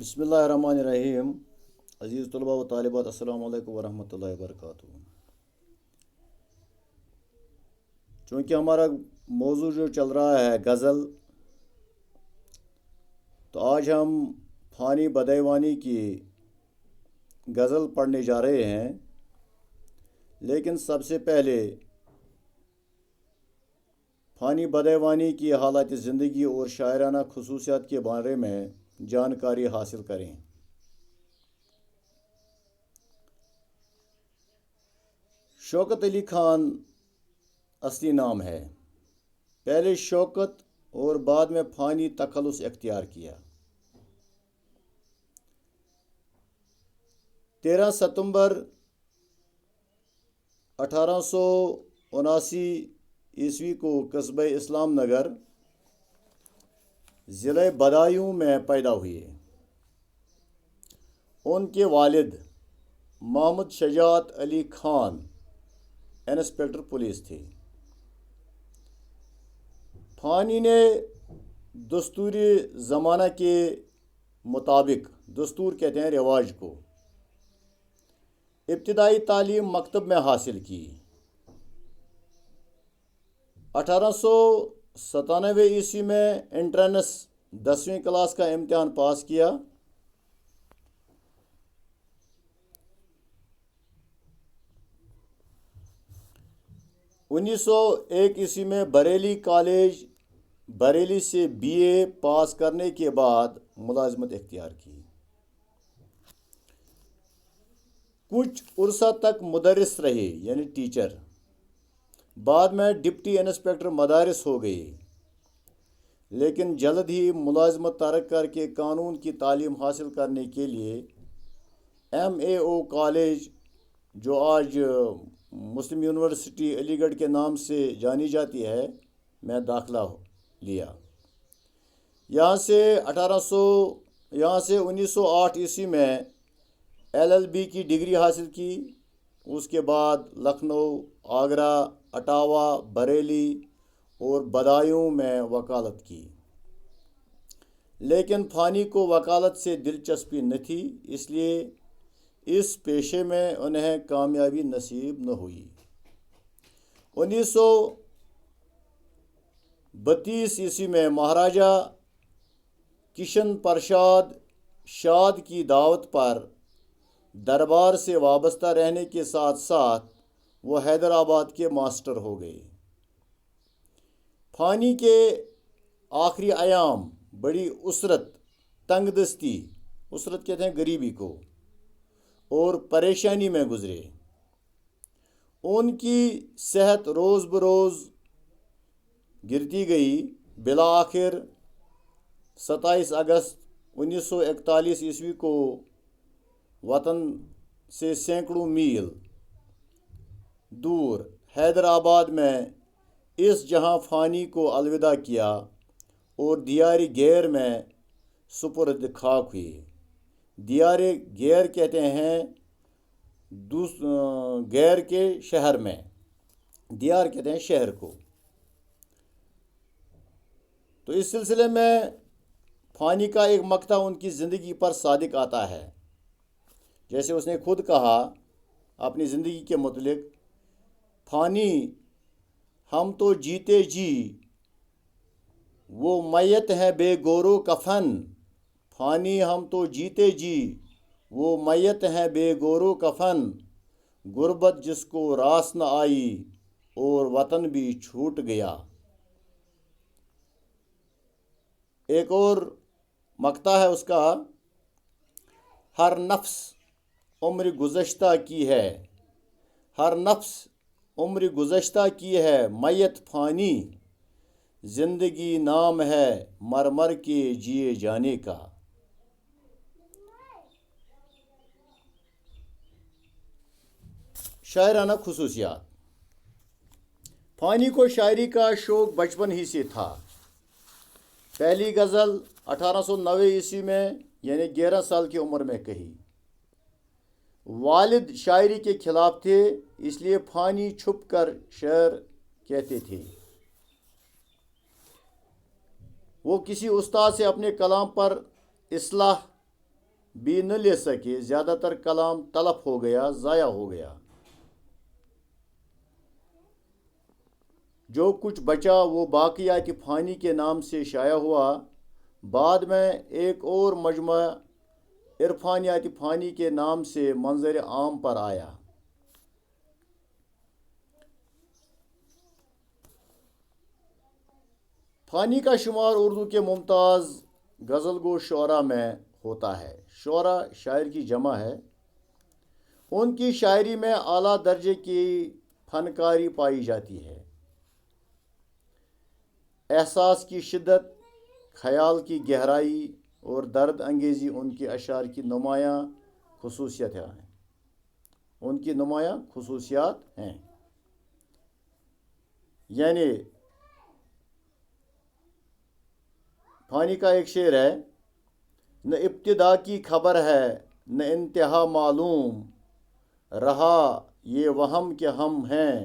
بسم اللہ الرحمن الرحیم. عزیز طلباء و طالبات، السلام علیکم ورحمۃ اللہ وبرکاتہ. چونکہ ہمارا موضوع جو چل رہا ہے غزل، تو آج ہم فانی بدیوانی کی غزل پڑھنے جا رہے ہیں. لیکن سب سے پہلے فانی بدیوانی کی حالات زندگی اور شاعرانہ خصوصیات کے بارے میں جانکاری حاصل کریں. شوکت علی خان اصلی نام ہے. پہلے شوکت اور بعد میں فانی تخلص اختیار کیا. 13 ستمبر 1879 کو قصبہ اسلام نگر ضلع بدایوں میں پیدا ہوئے. ان کے والد محمد شجاعت علی خان انسپکٹر پولیس تھے. فانی نے دستوری زمانہ کے مطابق، دستور کہتے ہیں رواج کو، ابتدائی تعلیم مکتب میں حاصل کی. 1897 میں انٹرنس 10ویں کلاس کا امتحان پاس کیا. 1901 میں بریلی کالج بریلی سے BA پاس کرنے کے بعد ملازمت اختیار کی. کچھ عرصہ تک مدرس رہے، یعنی ٹیچر. بعد میں ڈپٹی انسپکٹر مدارس ہو گئے، لیکن جلد ہی ملازمت ترک کر کے قانون کی تعلیم حاصل کرنے کے لیے MAO کالج، جو آج مسلم یونیورسٹی علی گڑھ کے نام سے جانی جاتی ہے، میں داخلہ لیا. یہاں سے 1908 میں LLB کی ڈگری حاصل کی. اس کے بعد لکھنؤ، آگرہ، اٹاوا، بریلی اور بدایوں میں وکالت کی. لیکن فانی کو وکالت سے دلچسپی نہ تھی، اس لیے اس پیشے میں انہیں کامیابی نصیب نہ ہوئی. 1932 میں مہاراجہ کشن پرساد شاد کی دعوت پر دربار سے وابستہ رہنے کے ساتھ ساتھ وہ حیدرآباد کے ماسٹر ہو گئے. فانی کے آخری ایام بڑی اسرت، تنگ دستی، اسرت کہتے ہیں غریبی کو، اور پریشانی میں گزرے. ان کی صحت روز بروز گرتی گئی. بالآخر 27 اگست 1941 کو وطن سے سینکڑوں میل دور حیدرآباد میں اس جہاں فانی کو الوداع کیا اور دیار گیر میں سپرد خاک ہوئی. دیار گیر کہتے ہیں گیر کے شہر میں، دیار کہتے ہیں شہر کو. تو اس سلسلے میں فانی کا ایک مقطع ان کی زندگی پر صادق آتا ہے. جیسے اس نے خود کہا اپنی زندگی کے متعلق: فانی ہم تو جیتے جی، وہ میت ہے بے گورو کفن. فانی ہم تو جیتے جی، وہ میت ہے بے گورو کفن. غربت جس کو راس نہ آئی اور وطن بھی چھوٹ گیا. ایک اور مقطع ہے اس کا: ہر نفس عمر گزشتہ کی ہے، ہر نفس عمر گزشتہ کی ہے میت فانی. زندگی نام ہے مر مر کے جیے جانے کا. شاعرانہ خصوصیات. فانی کو شاعری کا شوق بچپن ہی سے تھا. پہلی غزل 1890 میں، یعنی 11 سال کی عمر میں کہی. والد شاعری کے خلاف تھے، اس لیے فانی چھپ کر شعر کہتے تھے. وہ کسی استاد سے اپنے کلام پر اصلاح بھی نہ لے سکے، زیادہ تر کلام تلف ہو گیا، ضائع ہو گیا۔ جو کچھ بچا وہ باقیات فانی کے نام سے شائع ہوا۔ بعد میں ایک اور مجموعہ عرفانیات فانی کے نام سے منظر عام پر آیا۔ فانی کا شمار اردو کے ممتاز غزل گو شعراء میں ہوتا ہے۔ شعراء شاعر کی جمع ہے۔ ان کی شاعری میں اعلیٰ درجے کی فنکاری پائی جاتی ہے۔ احساس کی شدت، خیال کی گہرائی اور درد انگیزی ان کے اشعار کی نمایاں خصوصیت ہیں۔ یعنی فانی کا ایک شعر ہے: نہ ابتدا کی خبر ہے نہ انتہا معلوم، رہا یہ وہم کہ ہم ہیں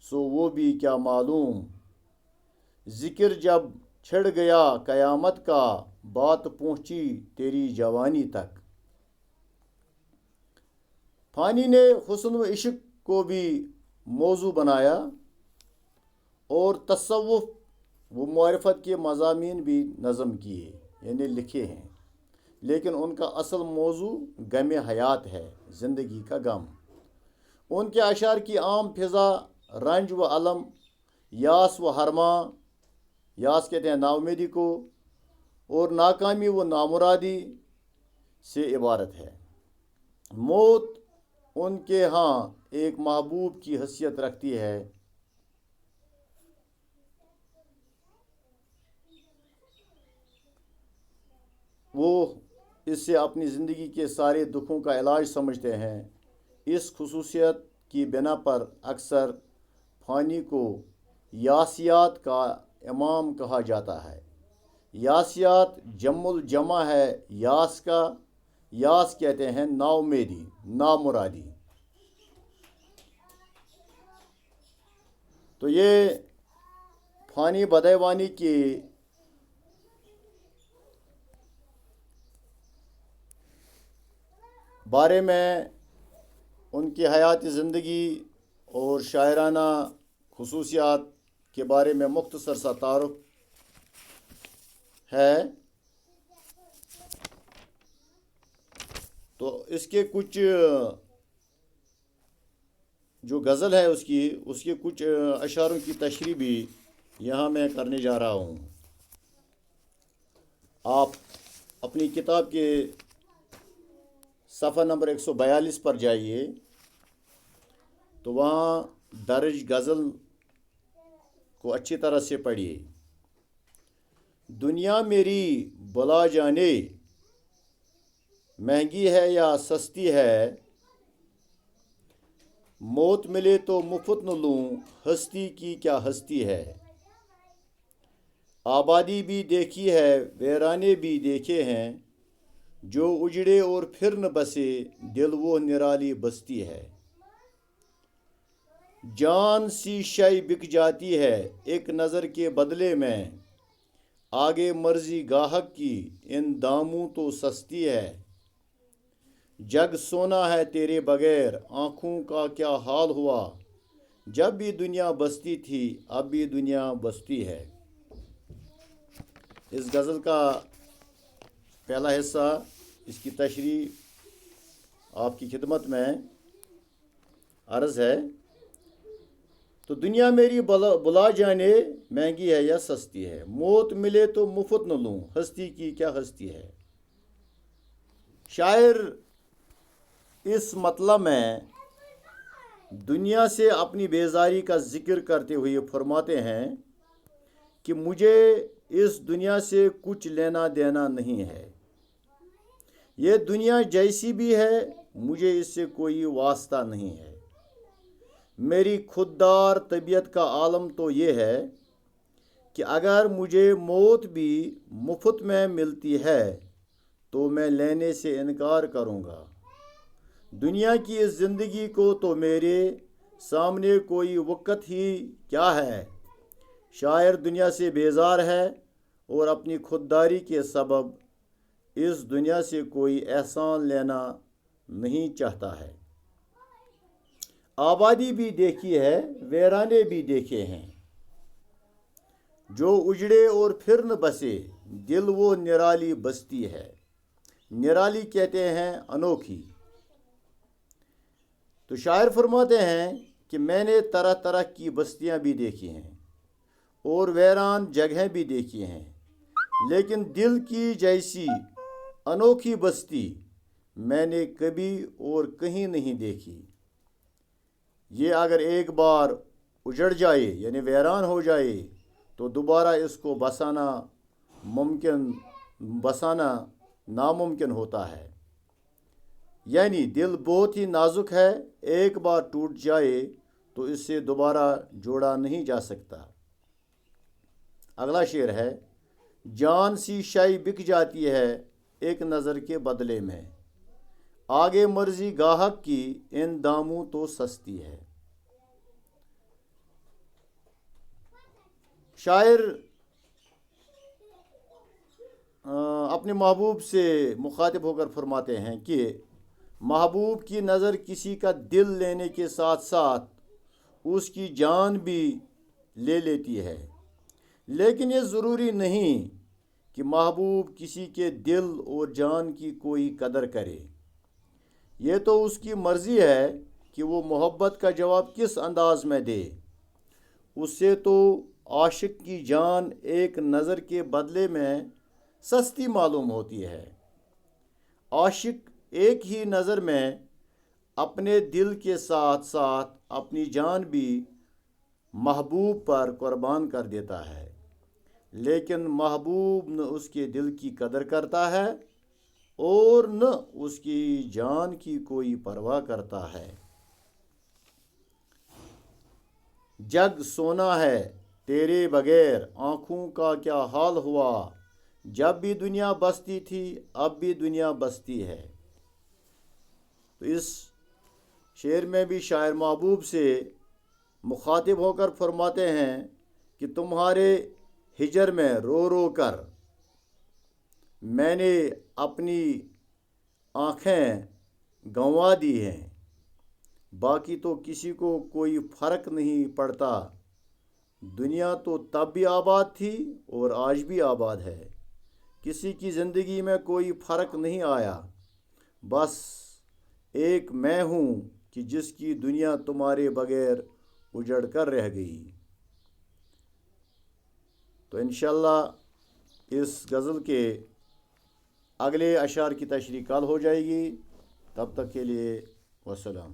سو وہ بھی کیا معلوم، ذکر جب چھڑ گیا قیامت کا بات پہنچی تیری جوانی تک۔ فانی نے حسن و عشق کو بھی موضوع بنایا اور تصوف و معرفت کے مضامین بھی نظم کیے، یعنی لکھے ہیں، لیکن ان کا اصل موضوع غم حیات ہے، زندگی کا غم۔ ان کے اشعار کی عام فضا رنج و الم، یاس و ہرما، یاس کہتے ہیں نا امیدی کو، اور ناکامی و نامرادی سے عبارت ہے۔ موت ان کے ہاں ایک محبوب کی حیثیت رکھتی ہے۔ وہ اس سے اپنی زندگی کے سارے دکھوں کا علاج سمجھتے ہیں۔ اس خصوصیت کی بنا پر اکثر فانی کو یاسیات کا امام کہا جاتا ہے۔ یاسیات جم الجمع ہے یاس کا۔ یاس کہتے ہیں نا امیدی، نامرادی۔ تو یہ فانی بدیوانی کی بارے میں ان کی حیات زندگی اور شاعرانہ خصوصیات کے بارے میں مختصر سا تعارف ہے۔ تو اس کے کچھ جو غزل ہے اس کے کچھ اشعاروں کی تشریح بھی یہاں میں کرنے جا رہا ہوں۔ آپ اپنی کتاب کے صفحہ نمبر 142 پر جائیے تو وہاں درج غزل کو اچھی طرح سے پڑھیے۔ دنیا میری بلا جانے، مہنگی ہے یا سستی ہے، موت ملے تو مفت نہ لوں، ہستی کی کیا ہستی ہے، آبادی بھی دیکھی ہے ویرانے بھی دیکھے ہیں، جو اجڑے اور پھر نہ بسے دل وہ نرالی بستی ہے، جان سی شے بک جاتی ہے ایک نظر کے بدلے میں، آگے مرضی گاہک کی ان داموں تو سستی ہے، جگ سونا ہے تیرے بغیر آنکھوں کا کیا حال ہوا، جب بھی دنیا بستی تھی اب بھی دنیا بستی ہے۔ اس غزل کا پہلا حصہ، اس کی تشریح آپ کی خدمت میں عرض ہے۔ تو دنیا میری بلا جانے، مہنگی ہے یا سستی ہے، موت ملے تو مفت نہ لوں، ہستی کی کیا ہستی ہے۔ شاعر اس مطلب میں دنیا سے اپنی بیزاری کا ذکر کرتے ہوئے فرماتے ہیں کہ مجھے اس دنیا سے کچھ لینا دینا نہیں ہے، یہ دنیا جیسی بھی ہے مجھے اس سے کوئی واسطہ نہیں ہے، میری خوددار طبیعت کا عالم تو یہ ہے کہ اگر مجھے موت بھی مفت میں ملتی ہے تو میں لینے سے انکار کروں گا، دنیا کی اس زندگی کو تو میرے سامنے کوئی وقت ہی کیا ہے، شاعر دنیا سے بیزار ہے اور اپنی خودداری کے سبب اس دنیا سے کوئی احسان لینا نہیں چاہتا ہے۔ آبادی بھی دیکھی ہے، ویرانے بھی دیکھے ہیں، جو اجڑے اور پھر نہ بسے، دل وہ نرالی بستی ہے۔ نرالی کہتے ہیں انوکھی۔ تو شاعر فرماتے ہیں کہ میں نے طرح طرح کی بستیاں بھی دیکھی ہیں اور ویران جگہیں بھی دیکھی ہیں، لیکن دل کی جیسی انوکھی بستی میں نے کبھی اور کہیں نہیں دیکھی۔ یہ اگر ایک بار اجڑ جائے یعنی ویران ہو جائے تو دوبارہ اس کو بسانا ناممکن ہوتا ہے۔ یعنی دل بہت ہی نازک ہے، ایک بار ٹوٹ جائے تو اس سے دوبارہ جوڑا نہیں جا سکتا۔ اگلا شعر ہے، جان سی شے بک جاتی ہے ایک نظر کے بدلے میں، آگے مرضی گاہک کی ان داموں تو سستی ہے۔ شاعر اپنے محبوب سے مخاطب ہو کر فرماتے ہیں کہ محبوب کی نظر کسی کا دل لینے کے ساتھ ساتھ اس کی جان بھی لے لیتی ہے، لیکن یہ ضروری نہیں کہ محبوب کسی کے دل اور جان کی کوئی قدر کرے۔ یہ تو اس کی مرضی ہے کہ وہ محبت کا جواب کس انداز میں دے۔ اس سے تو عاشق کی جان ایک نظر کے بدلے میں سستی معلوم ہوتی ہے۔ عاشق ایک ہی نظر میں اپنے دل کے ساتھ ساتھ اپنی جان بھی محبوب پر قربان کر دیتا ہے، لیکن محبوب نہ اس کے دل کی قدر کرتا ہے اور نہ اس کی جان کی کوئی پرواہ کرتا ہے۔ جگ سونا ہے تیرے بغیر، آنکھوں کا کیا حال ہوا، جب بھی دنیا بستی تھی اب بھی دنیا بستی ہے۔ تو اس شعر میں بھی شاعر محبوب سے مخاطب ہو کر فرماتے ہیں کہ تمہارے ہجر میں رو رو کر میں نے اپنی آنکھیں گنوا دی ہیں، باقی تو کسی کو کوئی فرق نہیں پڑتا، دنیا تو تب بھی آباد تھی اور آج بھی آباد ہے، کسی کی زندگی میں کوئی فرق نہیں آیا، بس ایک میں ہوں کہ جس کی دنیا تمہارے بغیر اجڑ کر رہ گئی۔ تو انشاءاللہ اس غزل کے اگلے اشعار کی تشریح کل ہو جائے گی، تب تک کے لیے والسلام۔